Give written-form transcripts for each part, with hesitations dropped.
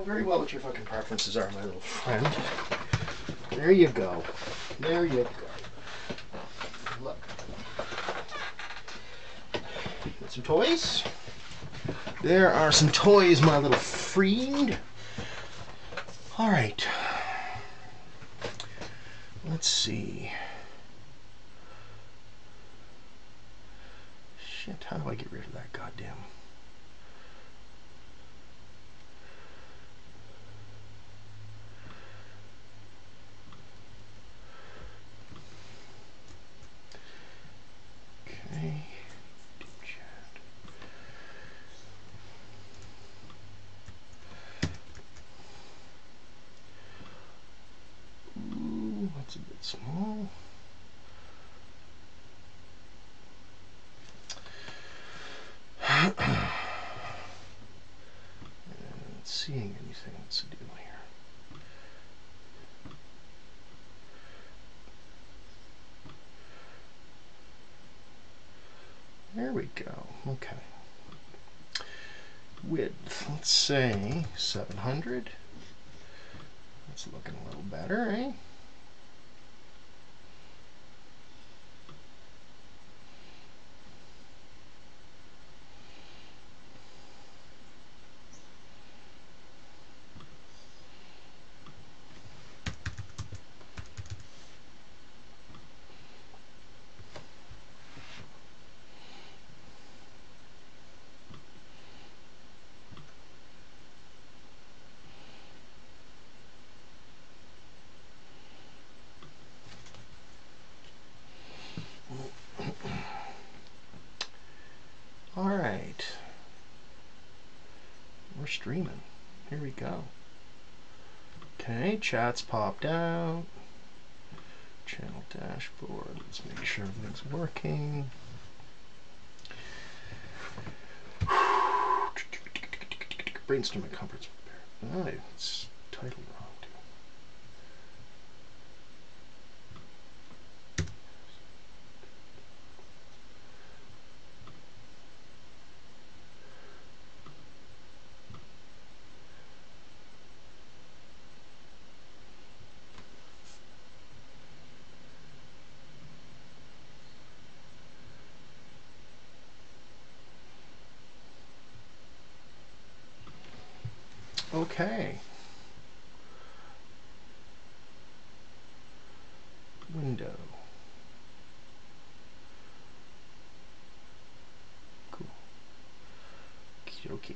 very well what your fucking preferences are, my little friend. There you go. There you go. Look. Got some toys. There are some toys, my little friend. All right. Let's see. Shit, how do I get rid of that goddamn... Okay. Chat. Ooh, that's a bit small. Not seeing anything. What's the deal here? There we go. Okay. Width, let's say 700. That's looking a little better, eh? All right. We're streaming. Here we go. Okay, chat's popped out. Channel dashboard. Let's make sure everything's working. Brainstorming conference. Oh, it's titled wrong too. Okay. Window. Cool. Okie.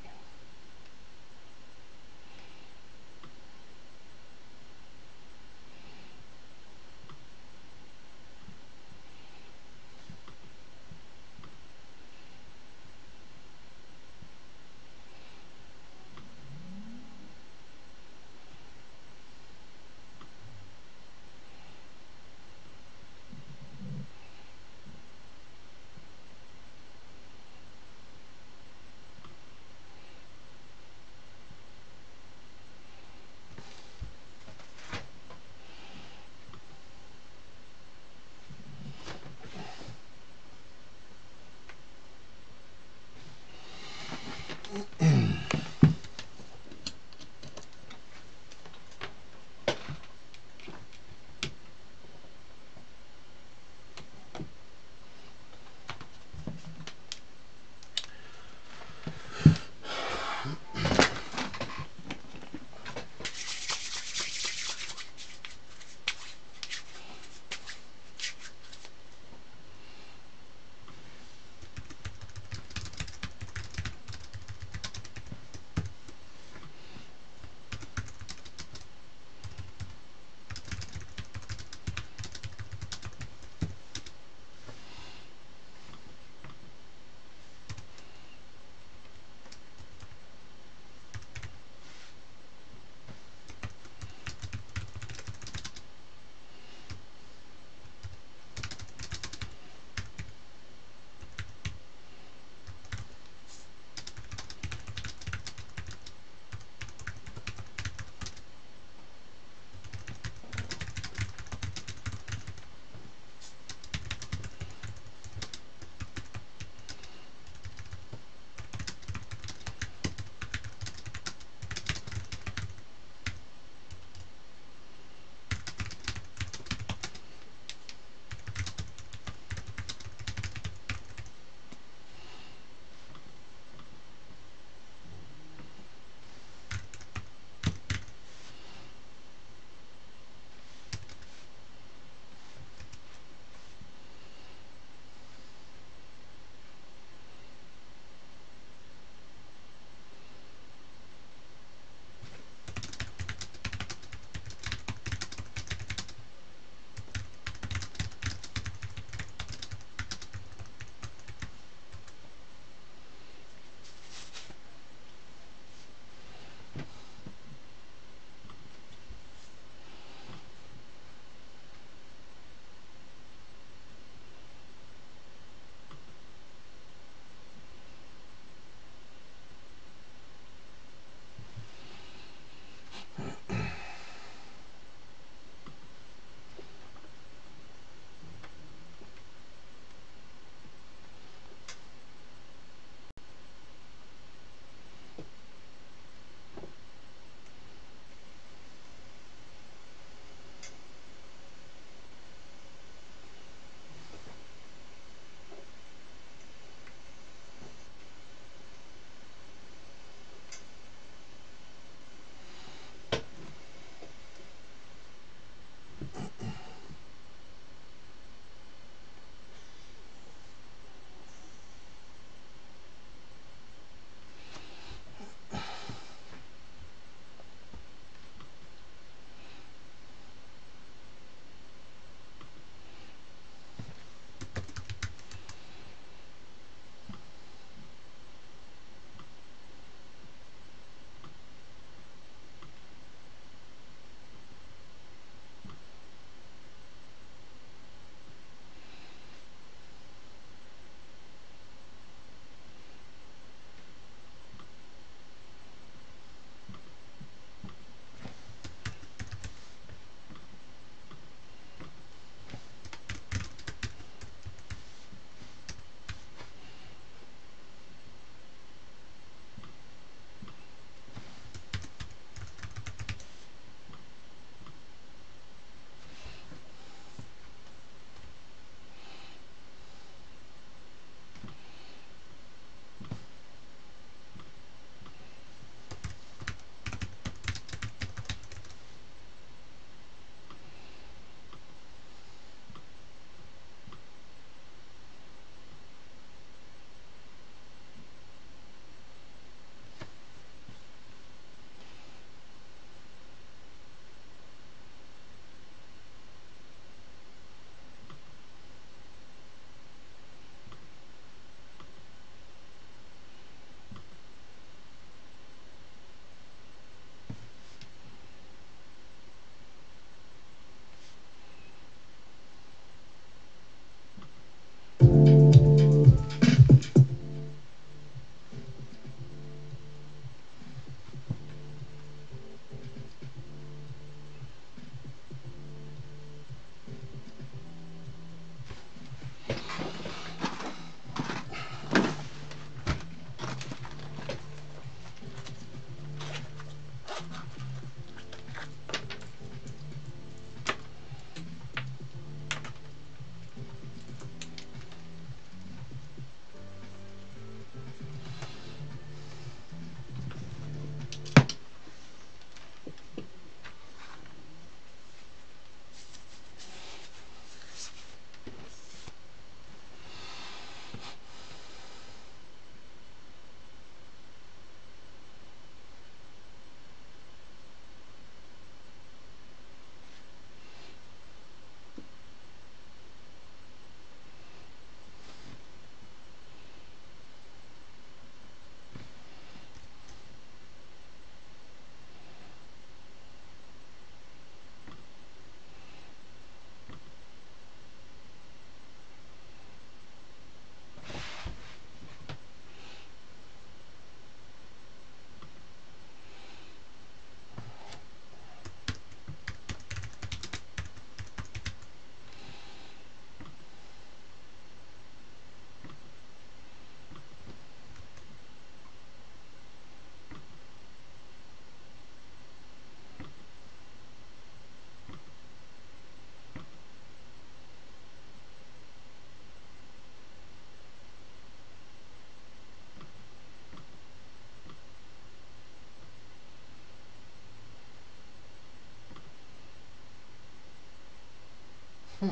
Hmm.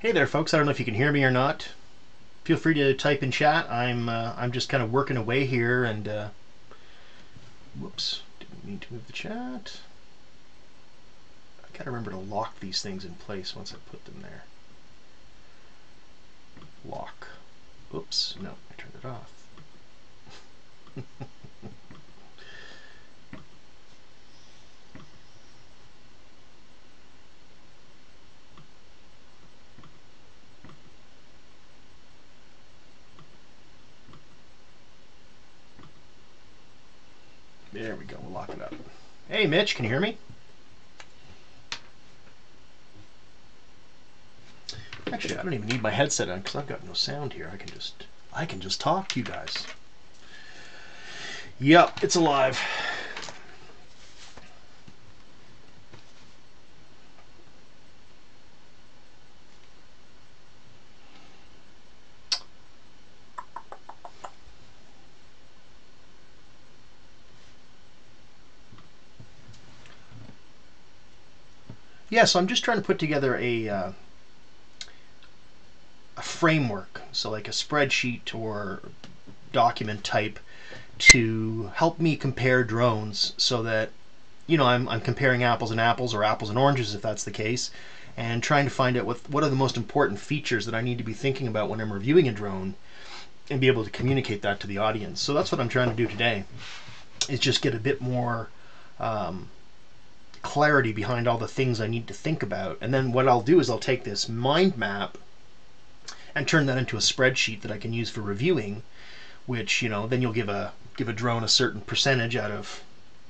Hey there, folks. I don't know if you can hear me or not. Feel free to type in chat. I'm just kind of working away here, and whoops, didn't mean to move the chat. I gotta remember to lock these things in place once I put them there. Lock. Oops, no, I turned it off. There we go, we'll lock it up. Hey Mitch, can you hear me? Actually, I don't even need my headset on because I've got no sound here. I can just talk to you guys. Yep, it's alive. Yeah, so I'm just trying to put together a framework, so like a spreadsheet or document type to help me compare drones so that, you know, I'm comparing apples and apples, or apples and oranges if that's the case, and trying to find out what are the most important features that I need to be thinking about when I'm reviewing a drone, and be able to communicate that to the audience. So that's what I'm trying to do today, is just get a bit more clarity behind all the things I need to think about. And then what I'll do is I'll take this mind map and turn that into a spreadsheet that I can use for reviewing, which, you know, then you'll give a drone a certain percentage out of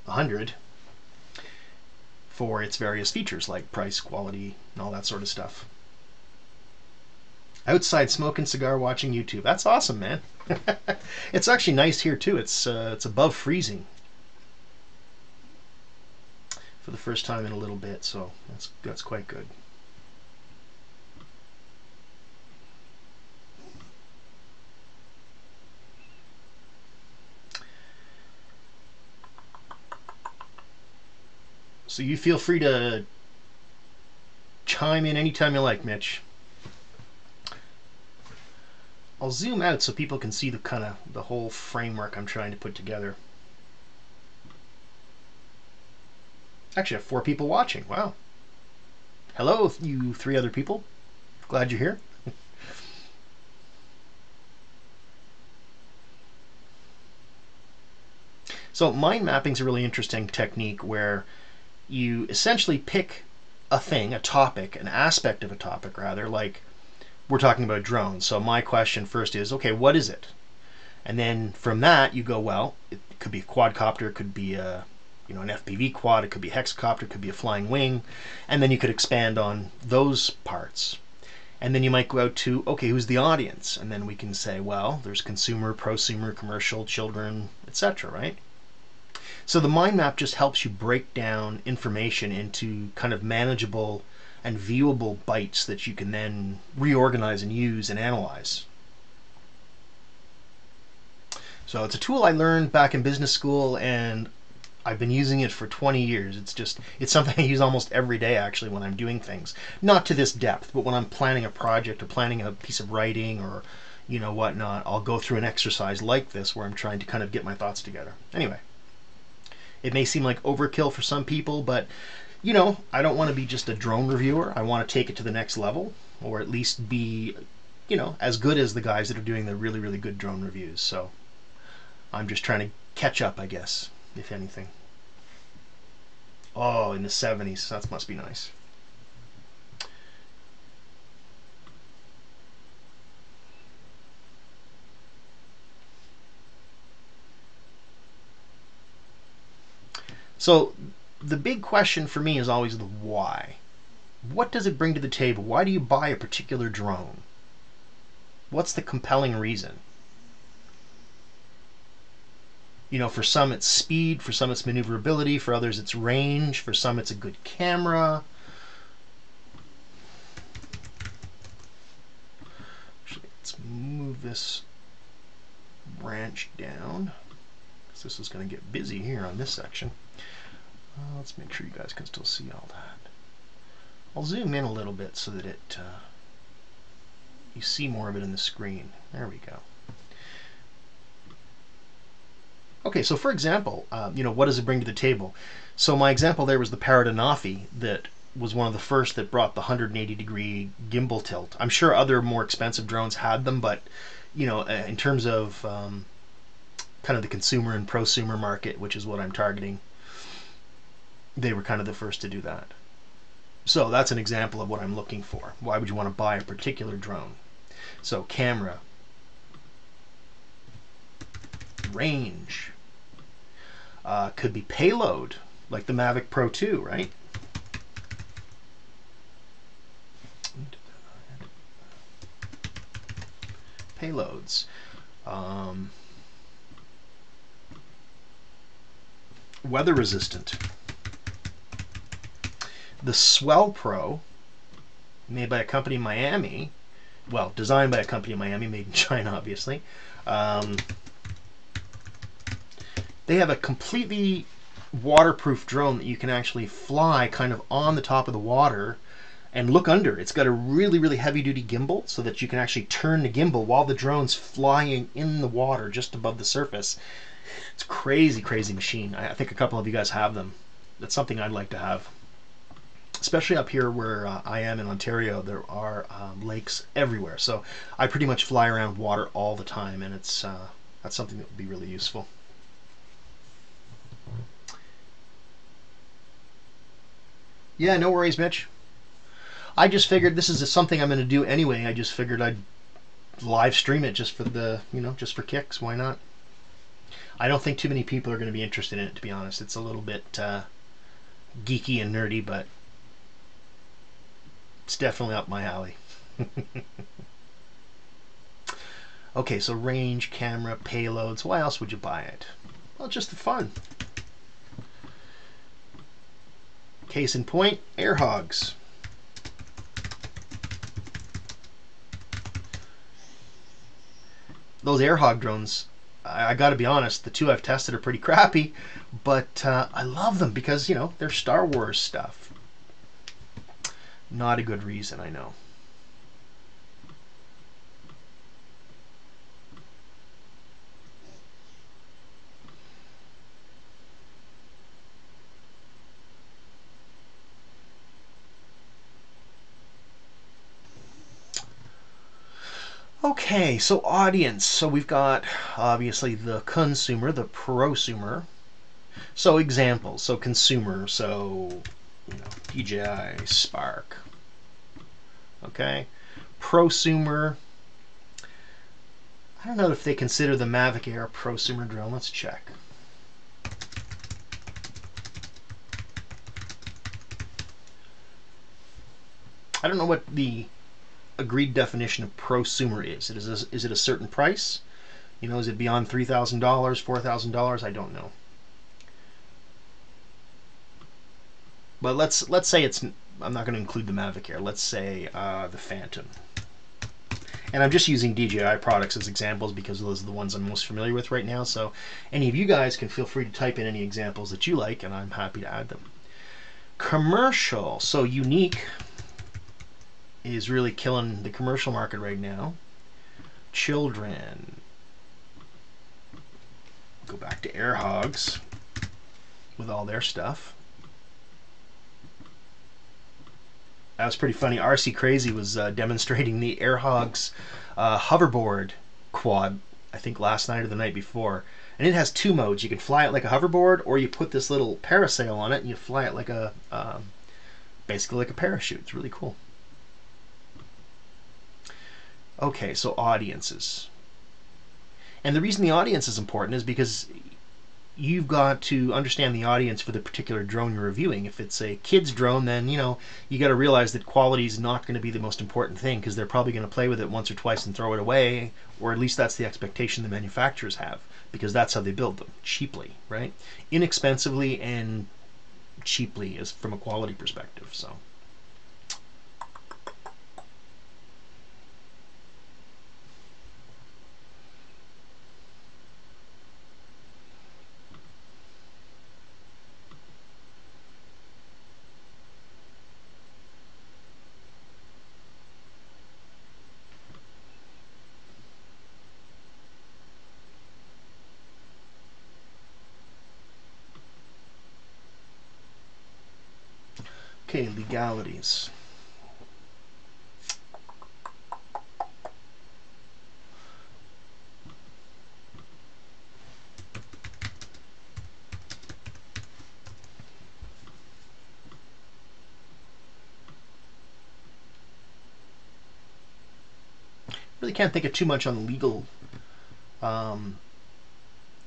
100 for its various features like price, quality, and all that sort of stuff. Outside smoking cigar, watching YouTube. That's awesome, man. It's actually nice here too. It's above freezing for the first time in a little bit, so that's quite good. So you feel free to chime in anytime you like, Mitch. I'll zoom out so people can see the whole framework I'm trying to put together. Actually, I have 4 people watching. Wow. Hello, you 3 other people. Glad you're here. So mind mapping is a really interesting technique where you essentially pick a thing, a topic, an aspect of a topic rather, like we're talking about drones. So my question first is, okay, what is it? And then from that you go, well, it could be a quadcopter, it could be a, you know, an FPV quad, it could be a hexacopter, it could be a flying wing, and then you could expand on those parts. And then you might go out to, okay, who's the audience? And then we can say, well, there's consumer, prosumer, commercial, children, etc., right? So the mind map just helps you break down information into kind of manageable and viewable bytes that you can then reorganize and use and analyze. So it's a tool I learned back in business school, and I've been using it for 20 years. It's something I use almost every day actually when I'm doing things. Not to this depth, but when I'm planning a project or planning a piece of writing or, you know, whatnot, I'll go through an exercise like this where I'm trying to kind of get my thoughts together. Anyway, it may seem like overkill for some people, but you know, I don't want to be just a drone reviewer. I want to take it to the next level, or at least be, you know, as good as the guys that are doing the really, really good drone reviews. So I'm just trying to catch up, I guess, if anything. Oh, in the 70s. That must be nice. So the big question for me is always the why. What does it bring to the table? Why do you buy a particular drone? What's the compelling reason? You know, for some it's speed, for some it's maneuverability, for others it's range, for some it's a good camera. Actually, let's move this branch down, because this is going to get busy here on this section. Let's make sure you guys can still see all that. I'll zoom in a little bit so that you see more of it in the screen. There we go. Okay, so for example, you know, what does it bring to the table? So my example there was the Parrot Anafi that was one of the first that brought the 180-degree gimbal tilt. I'm sure other more expensive drones had them, but you know, in terms of kind of the consumer and prosumer market, which is what I'm targeting, they were kind of the first to do that. So that's an example of what I'm looking for. Why would you want to buy a particular drone? So camera, range, could be payload, like the Mavic Pro 2, right? Payloads. Weather resistant. The Swell Pro, made by a company in Miami, well, designed by a company in Miami, made in China, obviously. They have a completely waterproof drone that you can actually fly kind of on the top of the water and look under. It's got a really, really heavy-duty gimbal so that you can actually turn the gimbal while the drone's flying in the water just above the surface. It's a crazy, crazy machine. I think a couple of you guys have them. That's something I'd like to have. Especially up here where I am in Ontario, there are lakes everywhere. So I pretty much fly around water all the time, and it's that's something that would be really useful. Yeah, no worries, Mitch. I just figured this is something I'm going to do anyway. I just figured I'd live stream it just for the, just for kicks. Why not? I don't think too many people are going to be interested in it, to be honest. It's a little bit geeky and nerdy, but it's definitely up my alley. Okay, so range, camera, payloads. Why else would you buy it? Well, just for fun. Case in point, air hogs. Those air hog drones, I got to be honest, the two I've tested are pretty crappy, but I love them because, they're Star Wars stuff. Not a good reason, I know. Okay, so audience. So we've got obviously the consumer, the prosumer. So examples. So consumer. So DJI Spark. Okay, prosumer. I don't know if they consider the Mavic Air a prosumer drone. Let's check. I don't know what the agreed definition of prosumer is. Is it a certain price? Is it beyond $3,000, $4,000? I don't know. But let's say it's. I'm not going to include the Mavic Air. Let's say the Phantom. And I'm just using DJI products as examples because those are the ones I'm most familiar with right now. So any of you guys can feel free to type in any examples that you like, and I'm happy to add them. Commercial. So Unique is really killing the commercial market right now. Children. Go back to air hogs with all their stuff. That was pretty funny. RC Crazy was demonstrating the air hogs hoverboard quad, I think last night or the night before. And it has two modes. You can fly it like a hoverboard, or you put this little parasail on it and you fly it like a basically like a parachute. It's really cool. Okay, so audiences. And the reason the audience is important is because you've got to understand the audience for the particular drone you're reviewing. If it's a kid's drone, then you got to realize that quality is not going to be the most important thing because they're probably going to play with it once or twice and throw it away, or at least that's the expectation the manufacturers have because that's how they build them, cheaply, right? Inexpensively and cheaply is from a quality perspective. So okay, legalities. Really can't think of too much on the legal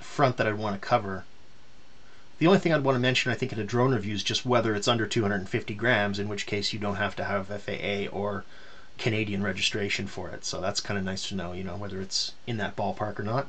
front that I'd want to cover. The only thing I'd want to mention, I think, in a drone review is just whether it's under 250 grams, in which case you don't have to have FAA or Canadian registration for it. So that's kind of nice to know, whether it's in that ballpark or not.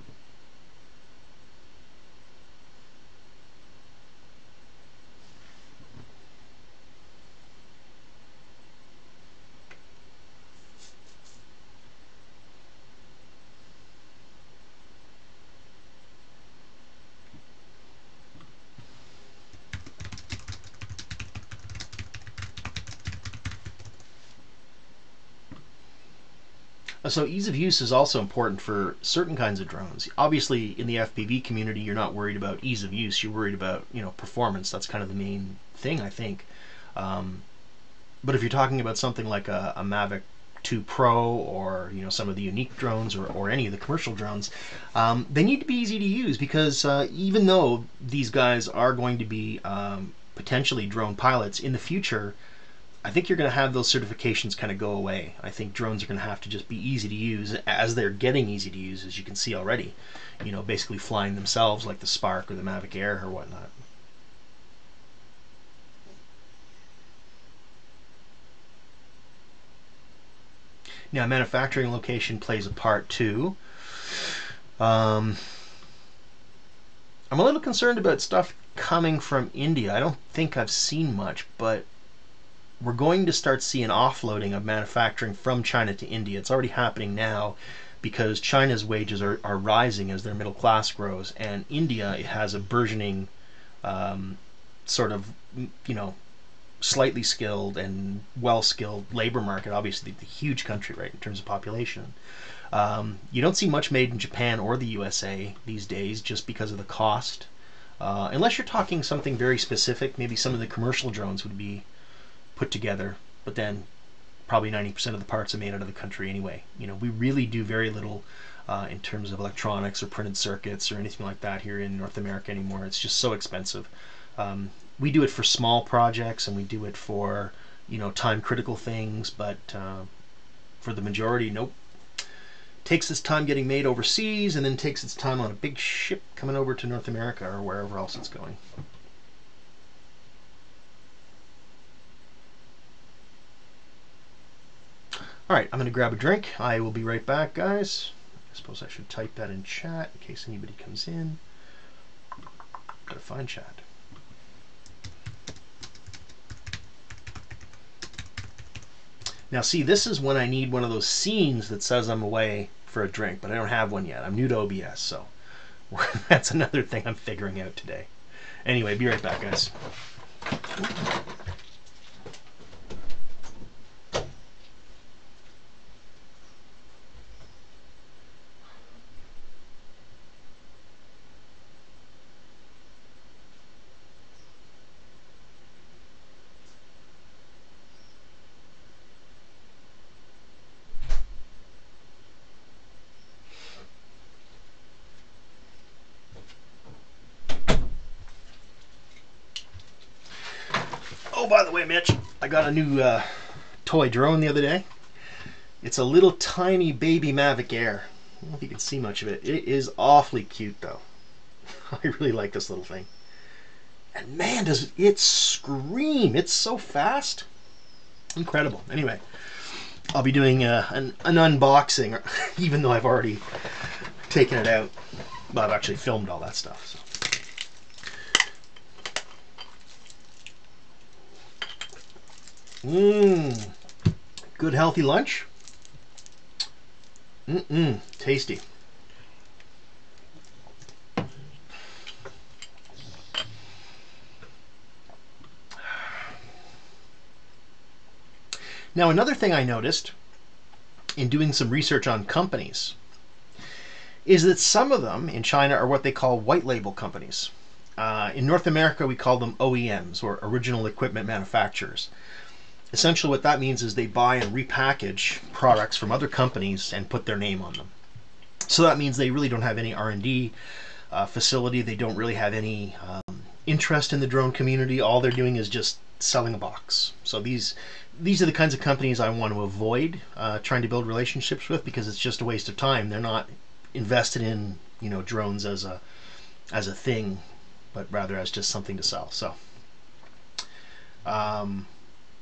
So ease of use is also important for certain kinds of drones. Obviously, in the FPV community, you're not worried about ease of use. You're worried about, performance. That's kind of the main thing, I think. Um, but if you're talking about something like a Mavic 2 Pro, or some of the unique drones, or any of the commercial drones, they need to be easy to use, because even though these guys are going to be potentially drone pilots in the future, I think you're going to have those certifications kind of go away. I think drones are going to have to just be easy to use, as they're getting easy to use, as you can see already. Basically flying themselves, like the Spark or the Mavic Air or whatnot. Now, manufacturing location plays a part too. Um, I'm a little concerned about stuff coming from India. I don't think I've seen much, but we're going to start seeing offloading of manufacturing from China to India. It's already happening now, because China's wages are rising as their middle class grows, and India has a burgeoning sort of, slightly skilled and well-skilled labor market. Obviously, the huge country, right, in terms of population. You don't see much made in Japan or the USA these days, just because of the cost. Unless you're talking something very specific, maybe some of the commercial drones would be put together, but then probably 90% of the parts are made out of the country anyway. We really do very little in terms of electronics or printed circuits or anything like that here in North America anymore. It's just so expensive. We do it for small projects, and we do it for time critical things, but for the majority, nope. Takes its time getting made overseas, and then takes its time on a big ship coming over to North America or wherever else it's going. All right, I'm going to grab a drink. I will be right back, guys. I suppose I should type that in chat in case anybody comes in. Gotta find chat. Now, see, this is when I need one of those scenes that says I'm away for a drink, but I don't have one yet. I'm new to OBS, so that's another thing I'm figuring out today. Anyway, be right back, guys. Oh, by the way, Mitch, I got a new toy drone the other day. It's a little tiny baby Mavic Air. I don't know if you can see much of it. It is awfully cute, though. I really like this little thing. And man, does it scream. It's so fast. Incredible. Anyway, I'll be doing an unboxing, even though I've already taken it out. Well, I've actually filmed all that stuff. So. Good healthy lunch. Tasty. Now, another thing I noticed in doing some research on companies is that some of them in China are what they call white label companies. In North America, we call them OEMs, or original equipment manufacturers. Essentially what that means is they buy and repackage products from other companies and put their name on them. So that means they really don't have any R&D facility. They don't really have any interest in the drone community. All they're doing is just selling a box. So these are the kinds of companies I want to avoid trying to build relationships with, because it's just a waste of time. They're not invested in drones as a thing, but rather as just something to sell. So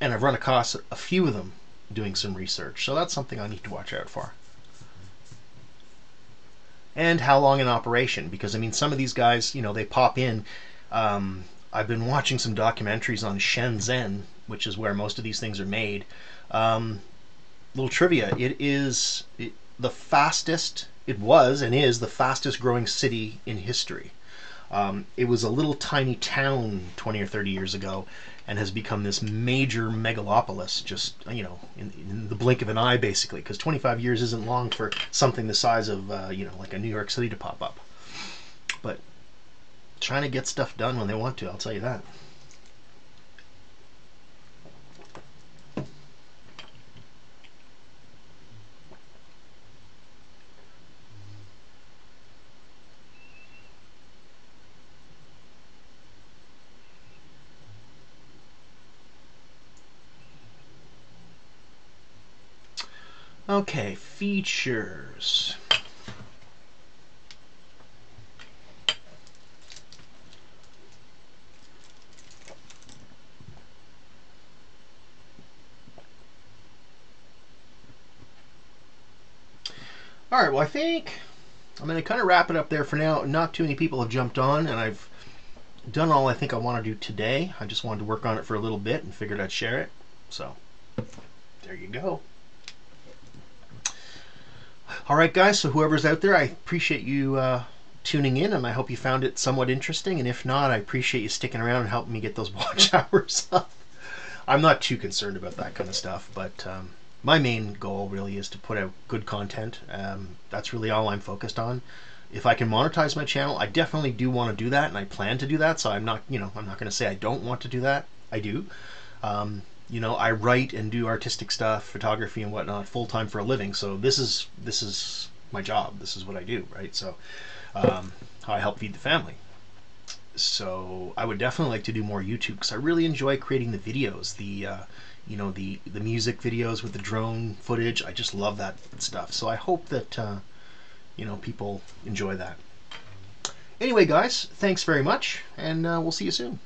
and I've run across a few of them doing some research, so that's something I need to watch out for. And how long in operation, because I mean, some of these guys, they pop in. I've been watching some documentaries on Shenzhen, which is where most of these things are made. Little trivia, it was and is the fastest growing city in history. It was a little tiny town 20 or 30 years ago, and has become this major megalopolis just, in the blink of an eye, basically, because 25 years isn't long for something the size of, like a New York City to pop up. But China gets stuff done when they want to, I'll tell you that. Okay, features. All right, well, I think I'm going to kind of wrap it up there for now. Not too many people have jumped on, and I've done all I think I want to do today. I just wanted to work on it for a little bit and figured I'd share it. So, there you go. All right, guys, so whoever's out there, I appreciate you tuning in, and I hope you found it somewhat interesting. And if not, I appreciate you sticking around and helping me get those watch hours up. I'm not too concerned about that kind of stuff, but my main goal really is to put out good content. That's really all I'm focused on. If I can monetize my channel, I definitely do want to do that, and I plan to do that. So I'm not going to say I don't want to do that. I do. I write and do artistic stuff, photography and whatnot, full time for a living. So this is my job. This is what I do, right? So how I help feed the family. So I would definitely like to do more YouTube because I really enjoy creating the videos, the music videos with the drone footage. I just love that stuff. So I hope that people enjoy that. Anyway, guys, thanks very much, and we'll see you soon.